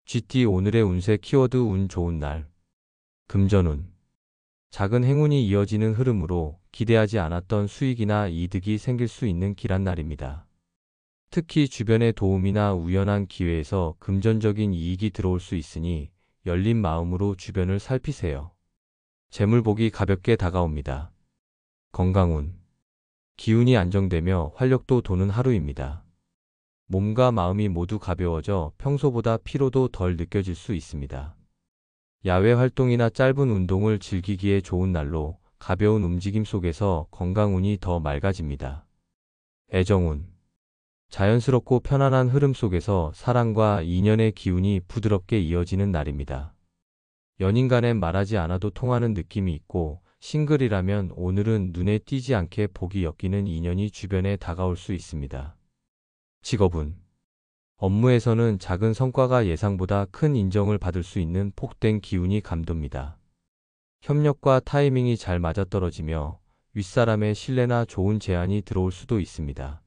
GT 오늘의 운세 키워드 운 좋은 날. 금전운. 작은 행운이 이어지는 흐름으로 기대하지 않았던 수익이나 이득이 생길 수 있는 길한 날입니다. 특히 주변의 도움이나 우연한 기회에서 금전적인 이익이 들어올 수 있으니 열린 마음으로 주변을 살피세요. 재물복이 가볍게 다가옵니다. 건강운. 기운이 안정되며 활력도 도는 하루입니다. 몸과 마음이 모두 가벼워져 평소보다 피로도 덜 느껴질 수 있습니다. 야외 활동이나 짧은 운동을 즐기기에 좋은 날로 가벼운 움직임 속에서 건강운이 더 맑아집니다. 애정운. 자연스럽고 편안한 흐름 속에서 사랑과 인연의 기운이 부드럽게 이어지는 날입니다. 연인 간엔 말하지 않아도 통하는 느낌이 있고, 싱글이라면 오늘은 눈에 띄지 않게 복이 엮이는 인연이 주변에 다가올 수 있습니다. 직업운. 업무에서는 작은 성과가 예상보다 큰 인정을 받을 수 있는 폭된 기운이 감돕니다. 협력과 타이밍이 잘 맞아떨어지며 윗사람의 신뢰나 좋은 제안이 들어올 수도 있습니다.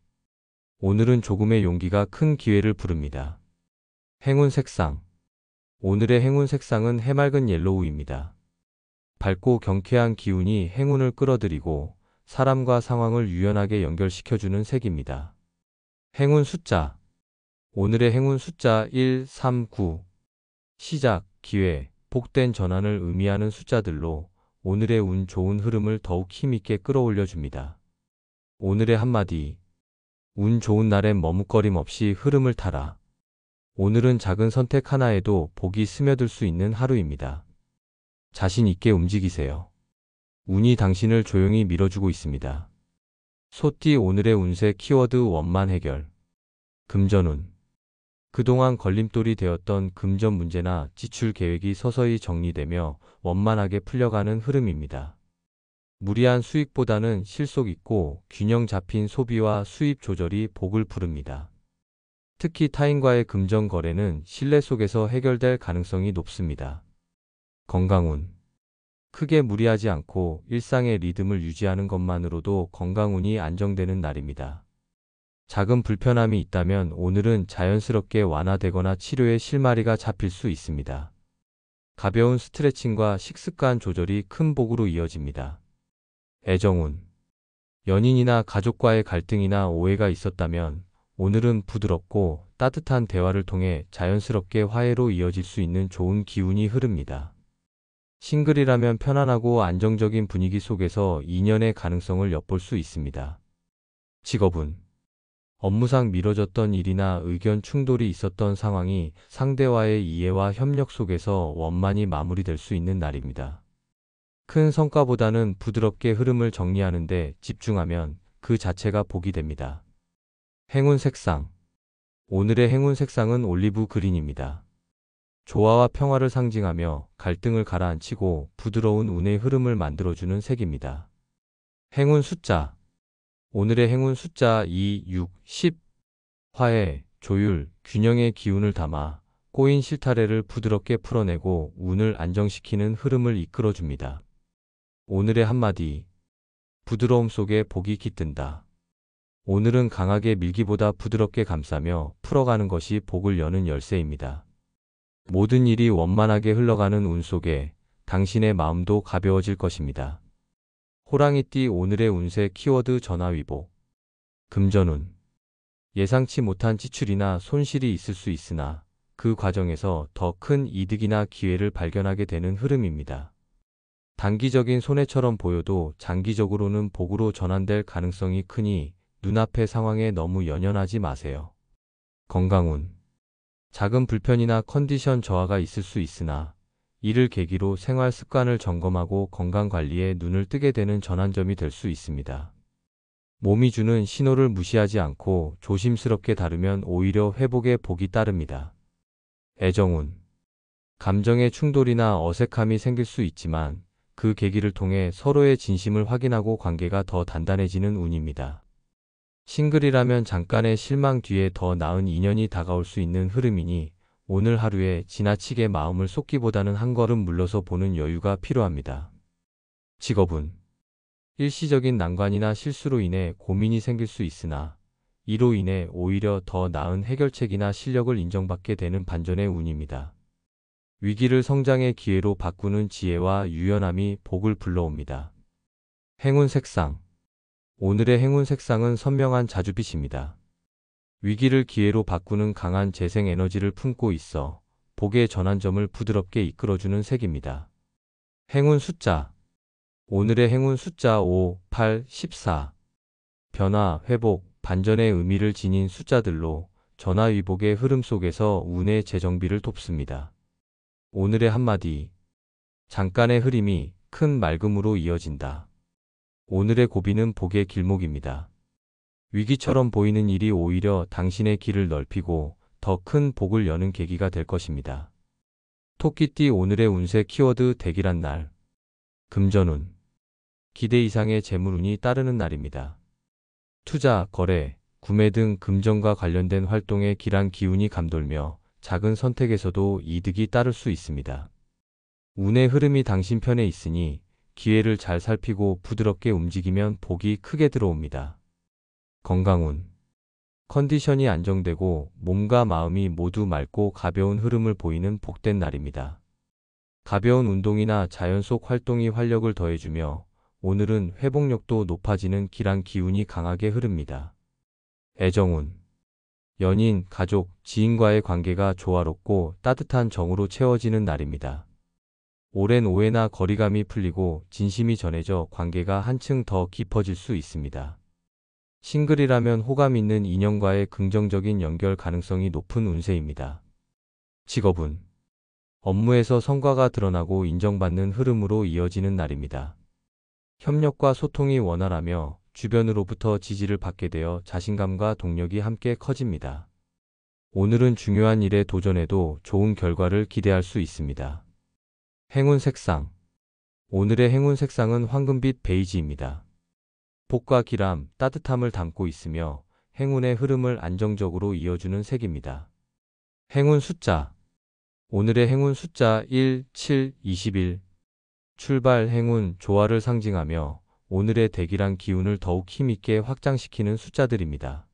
오늘은 조금의 용기가 큰 기회를 부릅니다. 행운 색상. 오늘의 행운 색상은 해맑은 옐로우입니다. 밝고 경쾌한 기운이 행운을 끌어들이고 사람과 상황을 유연하게 연결시켜주는 색입니다. 행운 숫자. 오늘의 행운 숫자 1, 3, 9. 시작, 기회, 복된 전환을 의미하는 숫자들로 오늘의 운 좋은 흐름을 더욱 힘있게 끌어올려 줍니다. 오늘의 한마디. 운 좋은 날엔 머뭇거림 없이 흐름을 타라. 오늘은 작은 선택 하나에도 복이 스며들 수 있는 하루입니다. 자신 있게 움직이세요. 운이 당신을 조용히 밀어주고 있습니다. 소띠 오늘의 운세 키워드 원만 해결. 금전운. 그동안 걸림돌이 되었던 금전 문제나 지출 계획이 서서히 정리되며 원만하게 풀려가는 흐름입니다. 무리한 수익보다는 실속 있고 균형 잡힌 소비와 수입 조절이 복을 부릅니다. 특히 타인과의 금전 거래는 신뢰 속에서 해결될 가능성이 높습니다. 건강운. 크게 무리하지 않고 일상의 리듬을 유지하는 것만으로도 건강운이 안정되는 날입니다. 작은 불편함이 있다면 오늘은 자연스럽게 완화되거나 치료의 실마리가 잡힐 수 있습니다. 가벼운 스트레칭과 식습관 조절이 큰 복으로 이어집니다. 애정운. 연인이나 가족과의 갈등이나 오해가 있었다면 오늘은 부드럽고 따뜻한 대화를 통해 자연스럽게 화해로 이어질 수 있는 좋은 기운이 흐릅니다. 싱글이라면 편안하고 안정적인 분위기 속에서 인연의 가능성을 엿볼 수 있습니다. 직업운. 업무상 미뤄졌던 일이나 의견 충돌이 있었던 상황이 상대와의 이해와 협력 속에서 원만히 마무리될 수 있는 날입니다. 큰 성과보다는 부드럽게 흐름을 정리하는 데 집중하면 그 자체가 복이 됩니다. 행운 색상. 오늘의 행운 색상은 올리브 그린입니다. 조화와 평화를 상징하며 갈등을 가라앉히고 부드러운 운의 흐름을 만들어주는 색입니다. 행운 숫자. 오늘의 행운 숫자 2, 6, 10. 화해, 조율, 균형의 기운을 담아 꼬인 실타래를 부드럽게 풀어내고 운을 안정시키는 흐름을 이끌어줍니다. 오늘의 한마디. 부드러움 속에 복이 깃든다. 오늘은 강하게 밀기보다 부드럽게 감싸며 풀어가는 것이 복을 여는 열쇠입니다. 모든 일이 원만하게 흘러가는 운 속에 당신의 마음도 가벼워질 것입니다. 호랑이띠 오늘의 운세 키워드 전화위복. 금전운. 예상치 못한 지출이나 손실이 있을 수 있으나 그 과정에서 더 큰 이득이나 기회를 발견하게 되는 흐름입니다. 단기적인 손해처럼 보여도 장기적으로는 복으로 전환될 가능성이 크니 눈앞의 상황에 너무 연연하지 마세요. 건강운. 작은 불편이나 컨디션 저하가 있을 수 있으나 이를 계기로 생활 습관을 점검하고 건강관리에 눈을 뜨게 되는 전환점이 될 수 있습니다. 몸이 주는 신호를 무시하지 않고 조심스럽게 다루면 오히려 회복의 복이 따릅니다. 애정운. 감정의 충돌이나 어색함이 생길 수 있지만 그 계기를 통해 서로의 진심을 확인하고 관계가 더 단단해지는 운입니다. 싱글이라면 잠깐의 실망 뒤에 더 나은 인연이 다가올 수 있는 흐름이니 오늘 하루에 지나치게 마음을 쏟기보다는 한 걸음 물러서 보는 여유가 필요합니다. 직업운. 일시적인 난관이나 실수로 인해 고민이 생길 수 있으나 이로 인해 오히려 더 나은 해결책이나 실력을 인정받게 되는 반전의 운입니다. 위기를 성장의 기회로 바꾸는 지혜와 유연함이 복을 불러옵니다. 행운 색상. 오늘의 행운 색상은 선명한 자주빛입니다. 위기를 기회로 바꾸는 강한 재생 에너지를 품고 있어 복의 전환점을 부드럽게 이끌어주는 색입니다. 행운 숫자. 오늘의 행운 숫자 5, 8, 14. 변화, 회복, 반전의 의미를 지닌 숫자들로 전화위복의 흐름 속에서 운의 재정비를 돕습니다. 오늘의 한마디. 잠깐의 흐림이 큰 맑음으로 이어진다. 오늘의 고비는 복의 길목입니다. 위기처럼 보이는 일이 오히려 당신의 길을 넓히고 더 큰 복을 여는 계기가 될 것입니다. 토끼띠 오늘의 운세 키워드 대길한 날. 금전운. 기대 이상의 재물운이 따르는 날입니다. 투자, 거래, 구매 등 금전과 관련된 활동에 길한 기운이 감돌며 작은 선택에서도 이득이 따를 수 있습니다. 운의 흐름이 당신 편에 있으니 기회를 잘 살피고 부드럽게 움직이면 복이 크게 들어옵니다. 건강운. 컨디션이 안정되고 몸과 마음이 모두 맑고 가벼운 흐름을 보이는 복된 날입니다. 가벼운 운동이나 자연 속 활동이 활력을 더해주며 오늘은 회복력도 높아지는 길한 기운이 강하게 흐릅니다. 애정운. 연인, 가족, 지인과의 관계가 조화롭고 따뜻한 정으로 채워지는 날입니다. 오랜 오해나 거리감이 풀리고 진심이 전해져 관계가 한층 더 깊어질 수 있습니다. 싱글이라면 호감 있는 인연과의 긍정적인 연결 가능성이 높은 운세입니다. 직업운. 업무에서 성과가 드러나고 인정받는 흐름으로 이어지는 날입니다. 협력과 소통이 원활하며 주변으로부터 지지를 받게 되어 자신감과 동력이 함께 커집니다. 오늘은 중요한 일에 도전해도 좋은 결과를 기대할 수 있습니다. 행운 색상. 오늘의 행운 색상은 황금빛 베이지입니다. 복과 기람, 따뜻함을 담고 있으며 행운의 흐름을 안정적으로 이어주는 색입니다. 행운 숫자. 오늘의 행운 숫자 1, 7, 21. 출발, 행운, 조화를 상징하며 오늘의 대길한 기운을 더욱 힘있게 확장시키는 숫자들입니다.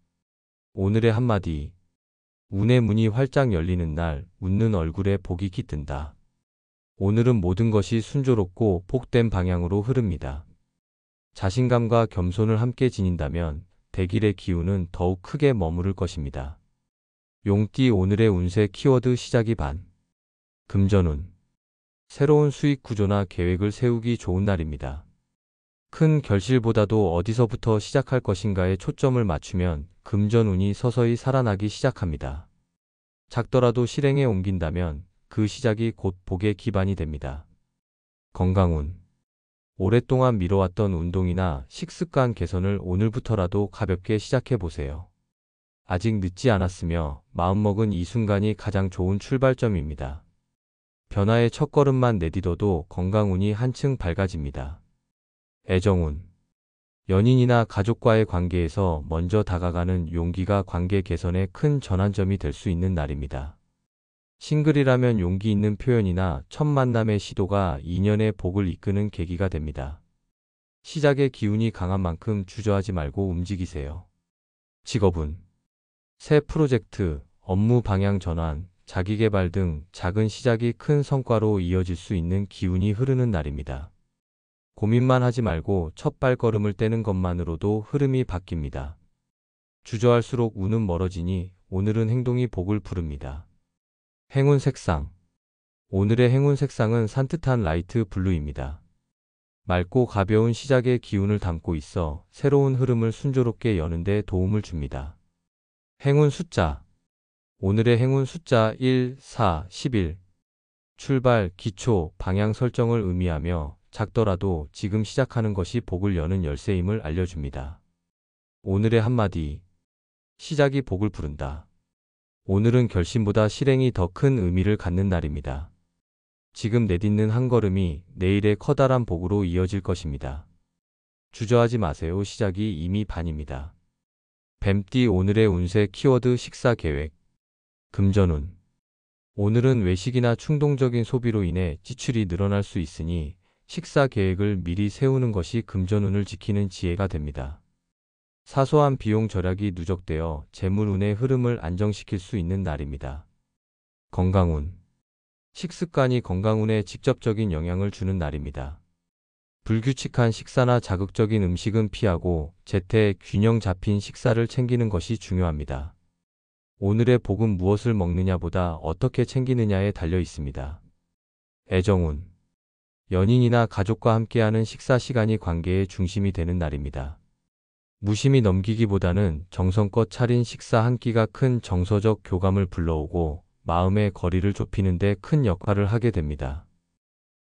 오늘의 한마디. 운의 문이 활짝 열리는 날, 웃는 얼굴에 복이 깃든다. 오늘은 모든 것이 순조롭고 복된 방향으로 흐릅니다. 자신감과 겸손을 함께 지닌다면 대길의 기운은 더욱 크게 머무를 것입니다. 용띠 오늘의 운세 키워드 시작이 반. 금전운. 새로운 수익 구조나 계획을 세우기 좋은 날입니다. 큰 결실보다도 어디서부터 시작할 것인가에 초점을 맞추면 금전운이 서서히 살아나기 시작합니다. 작더라도 실행에 옮긴다면 그 시작이 곧 복의 기반이 됩니다. 건강운. 오랫동안 미뤄왔던 운동이나 식습관 개선을 오늘부터라도 가볍게 시작해보세요. 아직 늦지 않았으며 마음먹은 이 순간이 가장 좋은 출발점입니다. 변화의 첫걸음만 내딛어도 건강운이 한층 밝아집니다. 애정운. 연인이나 가족과의 관계에서 먼저 다가가는 용기가 관계 개선에 큰 전환점이 될 수 있는 날입니다. 싱글이라면 용기 있는 표현이나 첫 만남의 시도가 인연의 복을 이끄는 계기가 됩니다. 시작의 기운이 강한 만큼 주저하지 말고 움직이세요. 직업운. 새 프로젝트, 업무 방향 전환, 자기개발 등 작은 시작이 큰 성과로 이어질 수 있는 기운이 흐르는 날입니다. 고민만 하지 말고 첫 발걸음을 떼는 것만으로도 흐름이 바뀝니다. 주저할수록 운은 멀어지니 오늘은 행동이 복을 부릅니다. 행운 색상. 오늘의 행운 색상은 산뜻한 라이트 블루입니다. 맑고 가벼운 시작의 기운을 담고 있어 새로운 흐름을 순조롭게 여는 데 도움을 줍니다. 행운 숫자. 오늘의 행운 숫자 1, 4, 11. 출발, 기초, 방향 설정을 의미하며 작더라도 지금 시작하는 것이 복을 여는 열쇠임을 알려줍니다. 오늘의 한마디. 시작이 복을 부른다. 오늘은 결심보다 실행이 더 큰 의미를 갖는 날입니다. 지금 내딛는 한 걸음이 내일의 커다란 복으로 이어질 것입니다. 주저하지 마세요. 시작이 이미 반입니다. 뱀띠 오늘의 운세 키워드 식사 계획. 금전운. 오늘은 외식이나 충동적인 소비로 인해 지출이 늘어날 수 있으니 식사 계획을 미리 세우는 것이 금전운을 지키는 지혜가 됩니다. 사소한 비용 절약이 누적되어 재물운의 흐름을 안정시킬 수 있는 날입니다. 건강운. 식습관이 건강운에 직접적인 영향을 주는 날입니다. 불규칙한 식사나 자극적인 음식은 피하고 제때 균형 잡힌 식사를 챙기는 것이 중요합니다. 오늘의 복은 무엇을 먹느냐보다 어떻게 챙기느냐에 달려 있습니다. 애정운. 연인이나 가족과 함께하는 식사 시간이 관계의 중심이 되는 날입니다. 무심히 넘기기보다는 정성껏 차린 식사 한 끼가 큰 정서적 교감을 불러오고 마음의 거리를 좁히는 데 큰 역할을 하게 됩니다.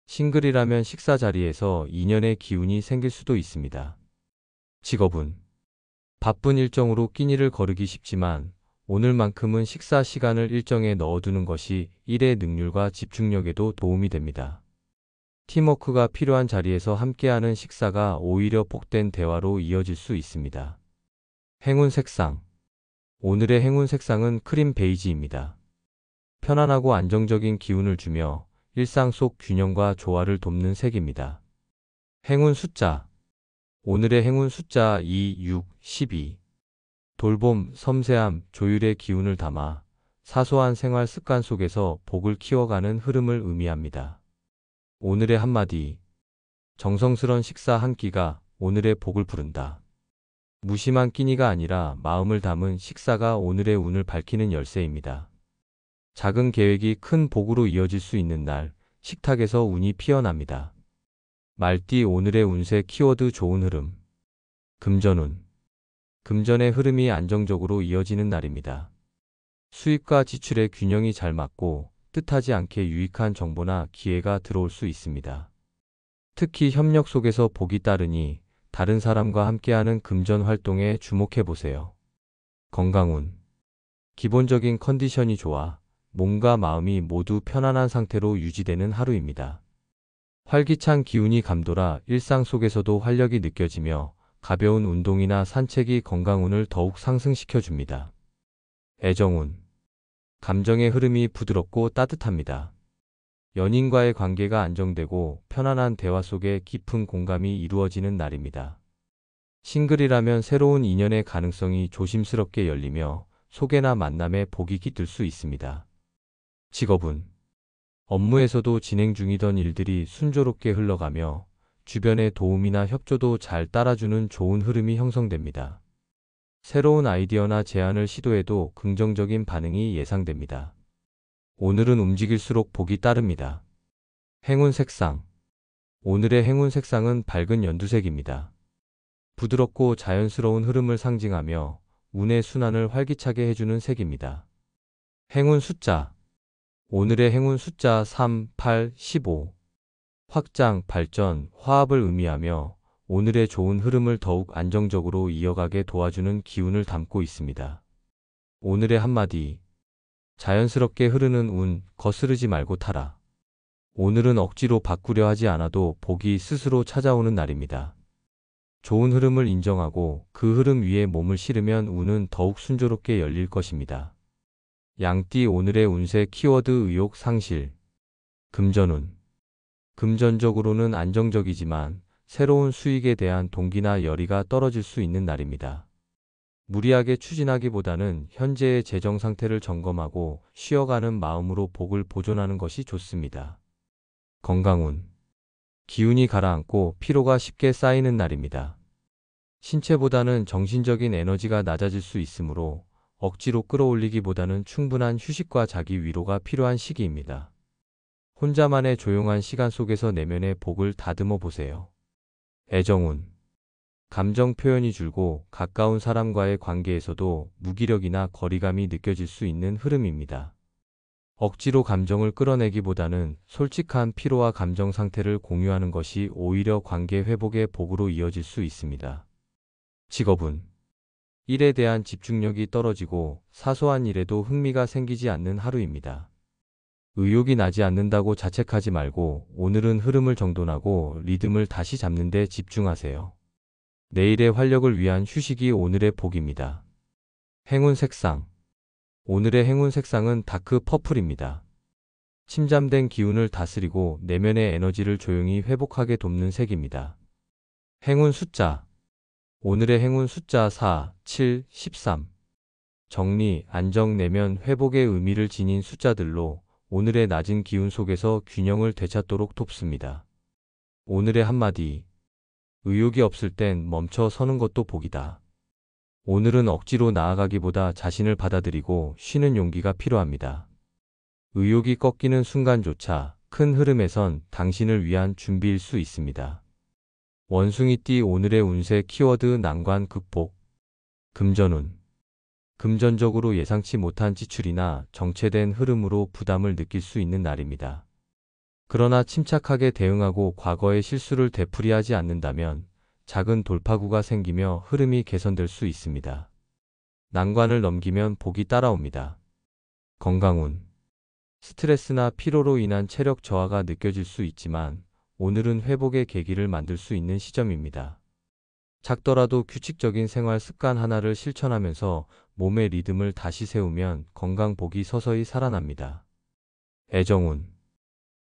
싱글이라면 식사 자리에서 인연의 기운이 생길 수도 있습니다. 직업운. 바쁜 일정으로 끼니를 거르기 쉽지만 오늘만큼은 식사 시간을 일정에 넣어두는 것이 일의 능률과 집중력에도 도움이 됩니다. 팀워크가 필요한 자리에서 함께하는 식사가 오히려 복된 대화로 이어질 수 있습니다. 행운 색상. 오늘의 행운 색상은 크림 베이지입니다. 편안하고 안정적인 기운을 주며 일상 속 균형과 조화를 돕는 색입니다. 행운 숫자. 오늘의 행운 숫자 2, 6, 12. 돌봄, 섬세함, 조율의 기운을 담아 사소한 생활 습관 속에서 복을 키워가는 흐름을 의미합니다. 오늘의 한마디. 정성스런 식사 한 끼가 오늘의 복을 부른다. 무심한 끼니가 아니라 마음을 담은 식사가 오늘의 운을 밝히는 열쇠입니다. 작은 계획이 큰 복으로 이어질 수 있는 날, 식탁에서 운이 피어납니다. 말띠 오늘의 운세 키워드 좋은 흐름. 금전운. 금전의 흐름이 안정적으로 이어지는 날입니다. 수입과 지출의 균형이 잘 맞고 뜻하지 않게 유익한 정보나 기회가 들어올 수 있습니다. 특히 협력 속에서 복이 따르니 다른 사람과 함께하는 금전 활동에 주목해 보세요. 건강운. 기본적인 컨디션이 좋아 몸과 마음이 모두 편안한 상태로 유지되는 하루입니다. 활기찬 기운이 감돌아 일상 속에서도 활력이 느껴지며 가벼운 운동이나 산책이 건강운을 더욱 상승시켜 줍니다. 애정운. 감정의 흐름이 부드럽고 따뜻합니다. 연인과의 관계가 안정되고 편안한 대화 속에 깊은 공감이 이루어지는 날입니다. 싱글이라면 새로운 인연의 가능성이 조심스럽게 열리며 소개나 만남에 복이 깃들 수 있습니다. 직업운. 업무에서도 진행 중이던 일들이 순조롭게 흘러가며 주변의 도움이나 협조도 잘 따라주는 좋은 흐름이 형성됩니다. 새로운 아이디어나 제안을 시도해도 긍정적인 반응이 예상됩니다. 오늘은 움직일수록 복이 따릅니다. 행운 색상. 오늘의 행운 색상은 밝은 연두색입니다. 부드럽고 자연스러운 흐름을 상징하며 운의 순환을 활기차게 해주는 색입니다. 행운 숫자. 오늘의 행운 숫자 3, 8, 15. 확장, 발전, 화합을 의미하며 오늘의 좋은 흐름을 더욱 안정적으로 이어가게 도와주는 기운을 담고 있습니다. 오늘의 한마디. 자연스럽게 흐르는 운, 거스르지 말고 타라. 오늘은 억지로 바꾸려 하지 않아도 복이 스스로 찾아오는 날입니다. 좋은 흐름을 인정하고 그 흐름 위에 몸을 실으면 운은 더욱 순조롭게 열릴 것입니다. 양띠 오늘의 운세 키워드 의욕 상실. 금전운. 금전적으로는 안정적이지만 새로운 수익에 대한 동기나 열의가 떨어질 수 있는 날입니다. 무리하게 추진하기보다는 현재의 재정 상태를 점검하고 쉬어가는 마음으로 복을 보존하는 것이 좋습니다. 건강운. 기운이 가라앉고 피로가 쉽게 쌓이는 날입니다. 신체보다는 정신적인 에너지가 낮아질 수 있으므로 억지로 끌어올리기보다는 충분한 휴식과 자기 위로가 필요한 시기입니다. 혼자만의 조용한 시간 속에서 내면의 복을 다듬어 보세요. 애정운. 감정 표현이 줄고 가까운 사람과의 관계에서도 무기력이나 거리감이 느껴질 수 있는 흐름입니다. 억지로 감정을 끌어내기보다는 솔직한 피로와 감정 상태를 공유하는 것이 오히려 관계 회복의 복으로 이어질 수 있습니다. 직업운. 일에 대한 집중력이 떨어지고 사소한 일에도 흥미가 생기지 않는 하루입니다. 의욕이 나지 않는다고 자책하지 말고 오늘은 흐름을 정돈하고 리듬을 다시 잡는 데 집중하세요. 내일의 활력을 위한 휴식이 오늘의 복입니다. 행운 색상. 오늘의 행운 색상은 다크 퍼플입니다. 침잠된 기운을 다스리고 내면의 에너지를 조용히 회복하게 돕는 색입니다. 행운 숫자. 오늘의 행운 숫자 4, 7, 13. 정리, 안정, 내면, 회복의 의미를 지닌 숫자들로 오늘의 낮은 기운 속에서 균형을 되찾도록 돕습니다. 오늘의 한마디. 의욕이 없을 땐 멈춰 서는 것도 복이다. 오늘은 억지로 나아가기보다 자신을 받아들이고 쉬는 용기가 필요합니다. 의욕이 꺾이는 순간조차 큰 흐름에선 당신을 위한 준비일 수 있습니다. 원숭이띠 오늘의 운세 키워드 난관 극복. 금전운. 금전적으로 예상치 못한 지출이나 정체된 흐름으로 부담을 느낄 수 있는 날입니다. 그러나 침착하게 대응하고 과거의 실수를 되풀이하지 않는다면 작은 돌파구가 생기며 흐름이 개선될 수 있습니다. 난관을 넘기면 복이 따라옵니다. 건강운. 스트레스나 피로로 인한 체력 저하가 느껴질 수 있지만 오늘은 회복의 계기를 만들 수 있는 시점입니다. 작더라도 규칙적인 생활 습관 하나를 실천하면서 몸의 리듬을 다시 세우면 건강복이 서서히 살아납니다. 애정운.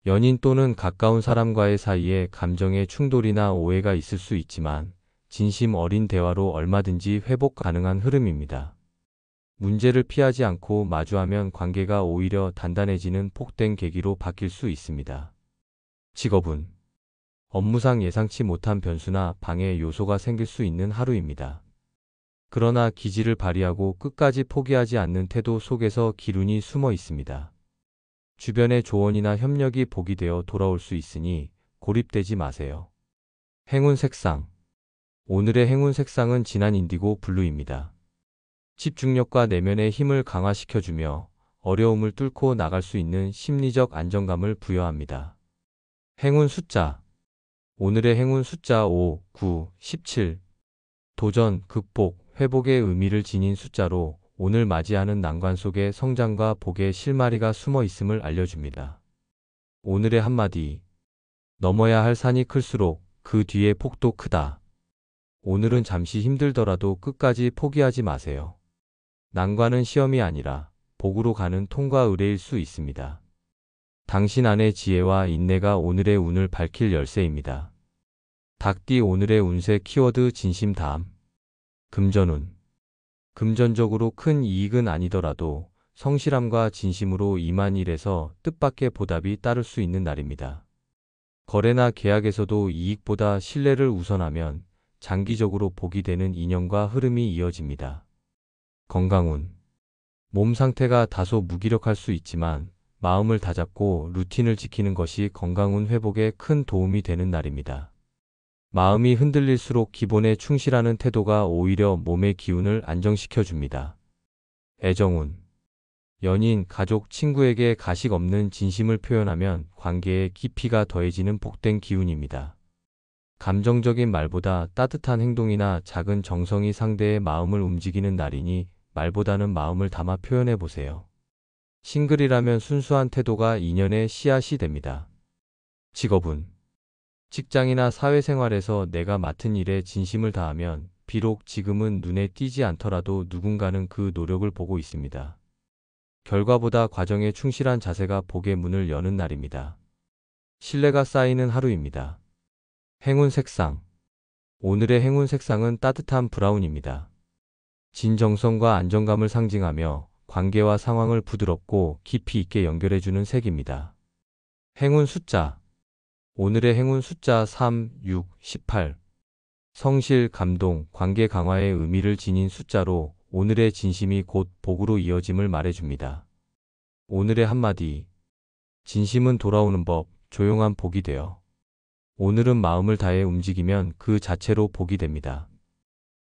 연인 또는 가까운 사람과의 사이에 감정의 충돌이나 오해가 있을 수 있지만 진심 어린 대화로 얼마든지 회복 가능한 흐름입니다. 문제를 피하지 않고 마주하면 관계가 오히려 단단해지는 복된 계기로 바뀔 수 있습니다. 직업운. 업무상 예상치 못한 변수나 방해 요소가 생길 수 있는 하루입니다. 그러나 기지를 발휘하고 끝까지 포기하지 않는 태도 속에서 기운이 숨어 있습니다. 주변의 조언이나 협력이 복이 되어 돌아올 수 있으니 고립되지 마세요. 행운 색상. 오늘의 행운 색상은 진한 인디고 블루입니다. 집중력과 내면의 힘을 강화시켜주며 어려움을 뚫고 나갈 수 있는 심리적 안정감을 부여합니다. 행운 숫자. 오늘의 행운 숫자 5, 9, 17. 도전, 극복, 회복의 의미를 지닌 숫자로 오늘 맞이하는 난관 속에 성장과 복의 실마리가 숨어 있음을 알려줍니다. 오늘의 한마디. 넘어야 할 산이 클수록 그 뒤의 폭도 크다. 오늘은 잠시 힘들더라도 끝까지 포기하지 마세요. 난관은 시험이 아니라 복으로 가는 통과 의례일 수 있습니다. 당신 안의 지혜와 인내가 오늘의 운을 밝힐 열쇠입니다. 닭띠 오늘의 운세 키워드 진심다함. 금전운. 금전적으로 큰 이익은 아니더라도 성실함과 진심으로 임한 일에서 뜻밖의 보답이 따를 수 있는 날입니다. 거래나 계약에서도 이익보다 신뢰를 우선하면 장기적으로 복이 되는 인연과 흐름이 이어집니다. 건강운. 몸 상태가 다소 무기력할 수 있지만 마음을 다잡고 루틴을 지키는 것이 건강운 회복에 큰 도움이 되는 날입니다. 마음이 흔들릴수록 기본에 충실하는 태도가 오히려 몸의 기운을 안정시켜줍니다. 애정운. 연인, 가족, 친구에게 가식 없는 진심을 표현하면 관계의 깊이가 더해지는 복된 기운입니다. 감정적인 말보다 따뜻한 행동이나 작은 정성이 상대의 마음을 움직이는 날이니 말보다는 마음을 담아 표현해보세요. 싱글이라면 순수한 태도가 인연의 씨앗이 됩니다. 직업운. 직장이나 사회생활에서 내가 맡은 일에 진심을 다하면 비록 지금은 눈에 띄지 않더라도 누군가는 그 노력을 보고 있습니다. 결과보다 과정에 충실한 자세가 복의 문을 여는 날입니다. 신뢰가 쌓이는 하루입니다. 행운 색상. 오늘의 행운 색상은 따뜻한 브라운입니다. 진정성과 안정감을 상징하며 관계와 상황을 부드럽고 깊이 있게 연결해주는 색입니다. 행운 숫자. 오늘의 행운 숫자 3, 6, 18. 성실, 감동, 관계 강화의 의미를 지닌 숫자로 오늘의 진심이 곧 복으로 이어짐을 말해줍니다. 오늘의 한마디. 진심은 돌아오는 법, 조용한 복이 되어. 오늘은 마음을 다해 움직이면 그 자체로 복이 됩니다.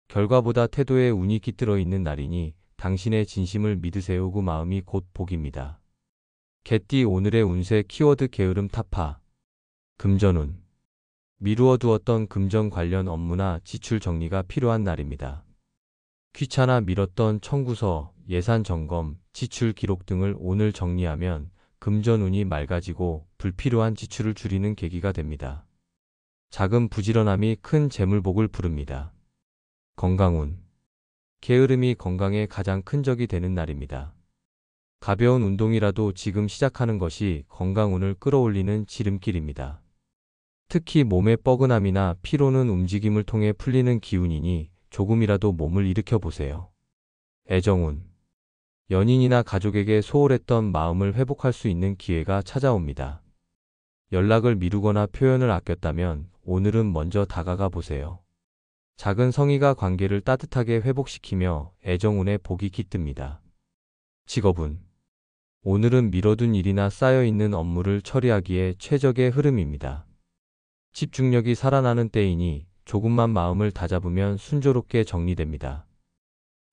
결과보다 태도에 운이 깃들어 있는 날이니 당신의 진심을 믿으세요. 그 마음이 곧 복입니다. 개띠 오늘의 운세 키워드 게으름 타파. 금전운. 미루어 두었던 금전 관련 업무나 지출 정리가 필요한 날입니다. 귀찮아 미뤘던 청구서, 예산 점검, 지출 기록 등을 오늘 정리하면 금전운이 맑아지고 불필요한 지출을 줄이는 계기가 됩니다. 작은 부지런함이 큰 재물복을 부릅니다. 건강운. 게으름이 건강에 가장 큰 적이 되는 날입니다. 가벼운 운동이라도 지금 시작하는 것이 건강운을 끌어올리는 지름길입니다. 특히 몸의 뻐근함이나 피로는 움직임을 통해 풀리는 기운이니 조금이라도 몸을 일으켜 보세요. 애정운. 연인이나 가족에게 소홀했던 마음을 회복할 수 있는 기회가 찾아옵니다. 연락을 미루거나 표현을 아꼈다면 오늘은 먼저 다가가 보세요. 작은 성의가 관계를 따뜻하게 회복시키며 애정운에 복이 깃듭니다. 직업운. 오늘은 미뤄둔 일이나 쌓여있는 업무를 처리하기에 최적의 흐름입니다. 집중력이 살아나는 때이니 조금만 마음을 다잡으면 순조롭게 정리됩니다.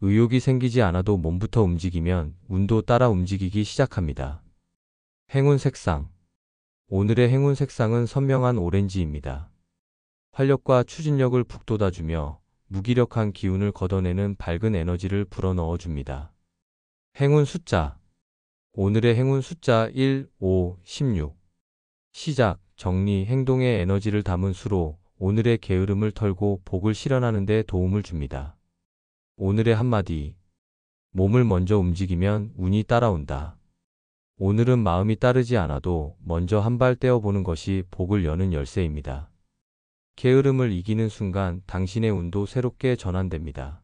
의욕이 생기지 않아도 몸부터 움직이면 운도 따라 움직이기 시작합니다. 행운 색상. 오늘의 행운 색상은 선명한 오렌지입니다. 활력과 추진력을 북돋아주며 무기력한 기운을 걷어내는 밝은 에너지를 불어넣어줍니다. 행운 숫자. 오늘의 행운 숫자 1, 5, 16. 시작, 정리, 행동의 에너지를 담은 수로 오늘의 게으름을 털고 복을 실현하는 데 도움을 줍니다. 오늘의 한마디. 몸을 먼저 움직이면 운이 따라온다. 오늘은 마음이 따르지 않아도 먼저 한 발 떼어보는 것이 복을 여는 열쇠입니다. 게으름을 이기는 순간 당신의 운도 새롭게 전환됩니다.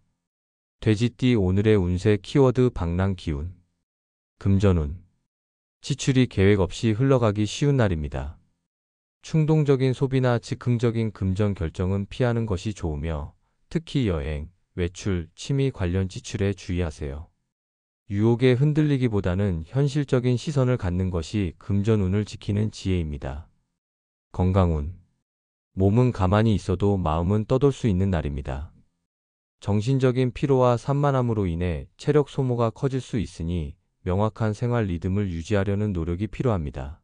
돼지띠. 오늘의 운세 키워드 방랑 기운. 금전운. 지출이 계획 없이 흘러가기 쉬운 날입니다. 충동적인 소비나 즉흥적인 금전 결정은 피하는 것이 좋으며 특히 여행, 외출, 취미 관련 지출에 주의하세요. 유혹에 흔들리기보다는 현실적인 시선을 갖는 것이 금전운을 지키는 지혜입니다. 건강운. 몸은 가만히 있어도 마음은 떠돌 수 있는 날입니다. 정신적인 피로와 산만함으로 인해 체력 소모가 커질 수 있으니 명확한 생활 리듬을 유지하려는 노력이 필요합니다.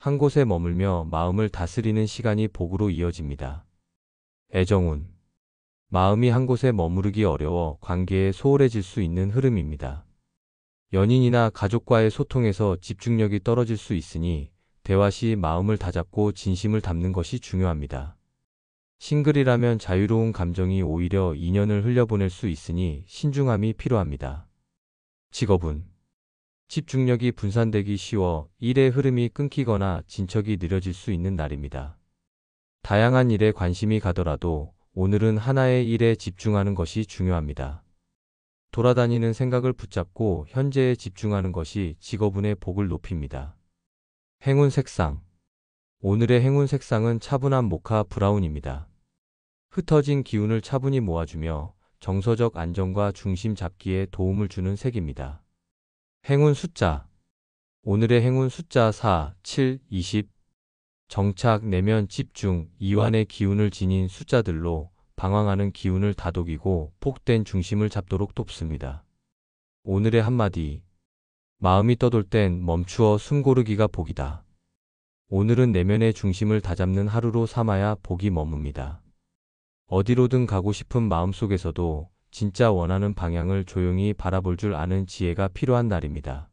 한 곳에 머물며 마음을 다스리는 시간이 복으로 이어집니다. 애정운. 마음이 한 곳에 머무르기 어려워 관계에 소홀해질 수 있는 흐름입니다. 연인이나 가족과의 소통에서 집중력이 떨어질 수 있으니 대화 시 마음을 다잡고 진심을 담는 것이 중요합니다. 싱글이라면 자유로운 감정이 오히려 인연을 흘려보낼 수 있으니 신중함이 필요합니다. 직업운. 집중력이 분산되기 쉬워 일의 흐름이 끊기거나 진척이 느려질 수 있는 날입니다. 다양한 일에 관심이 가더라도 오늘은 하나의 일에 집중하는 것이 중요합니다. 돌아다니는 생각을 붙잡고 현재에 집중하는 것이 직업운의 복을 높입니다. 행운 색상. 오늘의 행운 색상은 차분한 모카 브라운입니다. 흩어진 기운을 차분히 모아주며 정서적 안정과 중심 잡기에 도움을 주는 색입니다. 행운 숫자. 오늘의 행운 숫자 4, 7, 20. 정착, 내면, 집중, 이완의 기운을 지닌 숫자들로 방황하는 기운을 다독이고 복된 중심을 잡도록 돕습니다. 오늘의 한마디. 마음이 떠돌 땐 멈추어 숨 고르기가 복이다. 오늘은 내면의 중심을 다잡는 하루로 삼아야 복이 머뭅니다. 어디로든 가고 싶은 마음속에서도 진짜 원하는 방향을 조용히 바라볼 줄 아는 지혜가 필요한 날입니다.